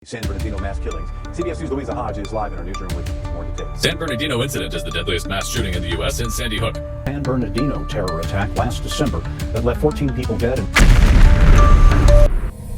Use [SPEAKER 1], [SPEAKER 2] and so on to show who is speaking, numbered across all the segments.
[SPEAKER 1] San Bernardino mass killings. CBS News' Louisa Hodge is live in our newsroom with more details.
[SPEAKER 2] San Bernardino incident is the deadliest mass shooting in the U.S. since Sandy Hook.
[SPEAKER 3] San Bernardino terror attack last December that left 14 people dead and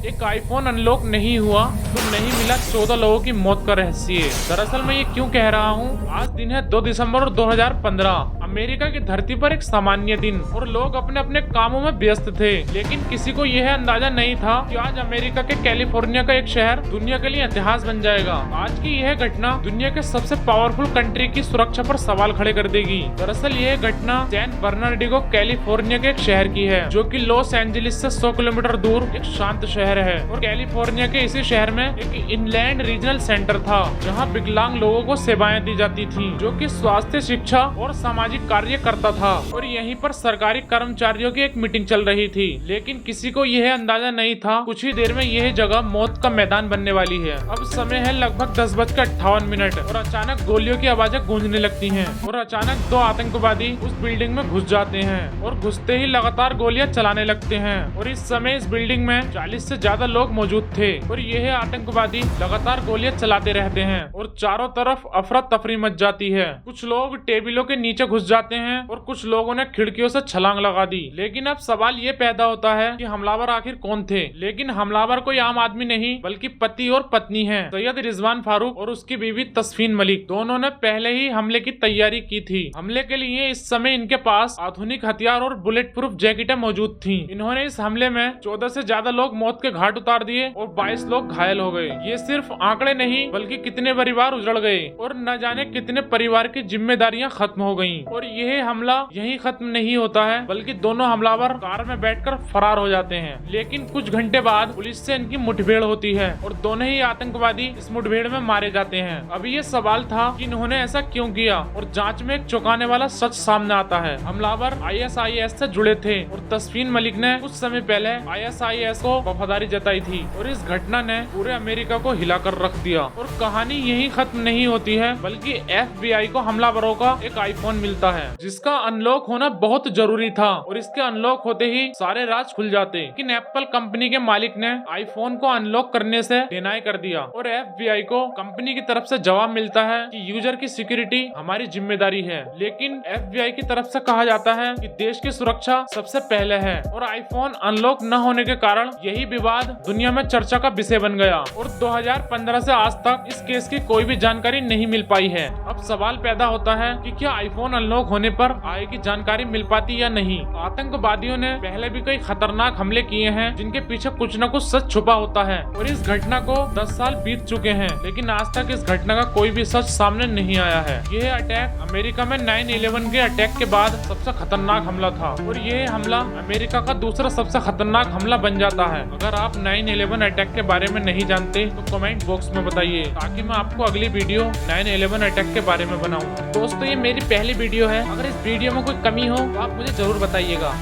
[SPEAKER 4] एक iPhone unlock नहीं हुआ तो नहीं मिला 14 लोगों की मौत का रहस्य। दरअसल मैं ये क्यों कह रहा हूँ, आज दिन है 2 दिसंबर 2015। अमेरिका की धरती पर एक सामान्य दिन और लोग अपने अपने कामों में व्यस्त थे, लेकिन किसी को यह अंदाजा नहीं था कि आज अमेरिका के कैलिफोर्निया का एक शहर दुनिया के लिए इतिहास बन जाएगा। आज की यह घटना दुनिया के सबसे पावरफुल कंट्री की सुरक्षा पर सवाल खड़े कर देगी। दरअसल यह घटना सैन बर्नार्डिनो कैलिफोर्निया के एक शहर की है, जो कि लॉस एंजलिस से 100 किलोमीटर दूर एक शांत शहर है। और कैलिफोर्निया के इसी शहर में एक इनलैंड रीजनल सेंटर था, जहां विकलांग लोगों को सेवाएं दी जाती थी, जो कि स्वास्थ्य, शिक्षा और सामाजिक कार्य करता था। और यहीं पर सरकारी कर्मचारियों की एक मीटिंग चल रही थी, लेकिन किसी को यह अंदाजा नहीं था कुछ ही देर में यह जगह मौत का मैदान बनने वाली है। अब समय है लगभग 10:58 और अचानक गोलियों की आवाजें गूंजने लगती हैं और अचानक 2 आतंकवादी उस बिल्डिंग में घुस जाते हैं और घुसते ही लगातार गोलियां चलाने लगते हैं। और इस समय इस बिल्डिंग में 40 से ज्यादा लोग मौजूद थे और यह आतंकवादी लगातार गोलियां चलाते रहते हैं और चारों तरफ अफरा तफरी मच जाती है। कुछ लोग टेबलों के नीचे घुस जाते हैं और कुछ लोगों ने खिड़कियों से छलांग लगा दी। लेकिन अब सवाल ये पैदा होता है कि हमलावर आखिर कौन थे। लेकिन हमलावर कोई आम आदमी नहीं, बल्कि पति और पत्नी है, सैयद रिजवान फारूक और उसकी बीवी तस्फीन मलिक। दोनों ने पहले ही हमले की तैयारी की थी। हमले के लिए इस समय इनके पास आधुनिक हथियार और बुलेट प्रूफ जैकेटें मौजूद थी। इन्होंने इस हमले में 14 से ज्यादा लोग मौत के घाट उतार दिए और 22 लोग घायल हो गए। ये सिर्फ आंकड़े नहीं, बल्कि कितने परिवार उजड़ गए और न जाने कितने परिवार की जिम्मेदारियां खत्म हो गईं। और यह हमला यहीं खत्म नहीं होता है, बल्कि दोनों हमलावर कार में बैठकर फरार हो जाते हैं। लेकिन कुछ घंटे बाद पुलिस से इनकी मुठभेड़ होती है और दोनों ही आतंकवादी इस मुठभेड़ में मारे जाते हैं। अभी ये सवाल था कि इन्होंने ऐसा क्यों किया, और जांच में एक चौंकाने वाला सच सामने आता है। हमलावर ISIS से जुड़े थे और तस्फीन मलिक ने कुछ समय पहले ISIS को वफादारी जताई थी और इस घटना ने पूरे अमेरिका को हिलाकर रख दिया। और कहानी यहीं खत्म नहीं होती है, बल्कि FBI को हमलावरों का एक आईफोन मिलता है, जिसका अनलॉक होना बहुत जरूरी था और इसके अनलॉक होते ही सारे राज खुल जाते। लेकिन एप्पल कंपनी के मालिक ने आईफोन को अनलॉक करने से डिनाई कर दिया और FBI को कंपनी की तरफ से जवाब मिलता है कि यूजर की सिक्योरिटी हमारी जिम्मेदारी है। लेकिन FBI की तरफ से कहा जाता है कि देश की सुरक्षा सबसे पहले है। और आईफोन अनलॉक न होने के कारण यही विवाद दुनिया में चर्चा का विषय बन गया और 2015 से आज तक इस केस की कोई भी जानकारी नहीं मिल पाई है। अब सवाल पैदा होता है कि क्या आईफोन अनलॉक होने पर आगे की जानकारी मिल पाती या नहीं। आतंकवादियों ने पहले भी कई खतरनाक हमले किए हैं, जिनके पीछे कुछ न कुछ सच छुपा होता है। और इस घटना को 10 साल बीत चुके हैं, लेकिन आज तक इस घटना का कोई भी सच सामने नहीं आया है। यह अटैक अमेरिका में 9/11 के अटैक के बाद सबसे खतरनाक हमला था और यह हमला अमेरिका का दूसरा सबसे खतरनाक हमला बन जाता है। अगर आप 9/11 अटैक के बारे में नहीं जानते तो कमेंट बॉक्स में बताइए, ताकि मैं आपको अगली वीडियो 9/11 अटैक के बारे में बनाऊं। दोस्तों, ये मेरी पहली वीडियो है। अगर इस वीडियो में कोई कमी हो तो आप मुझे जरूर बताइएगा।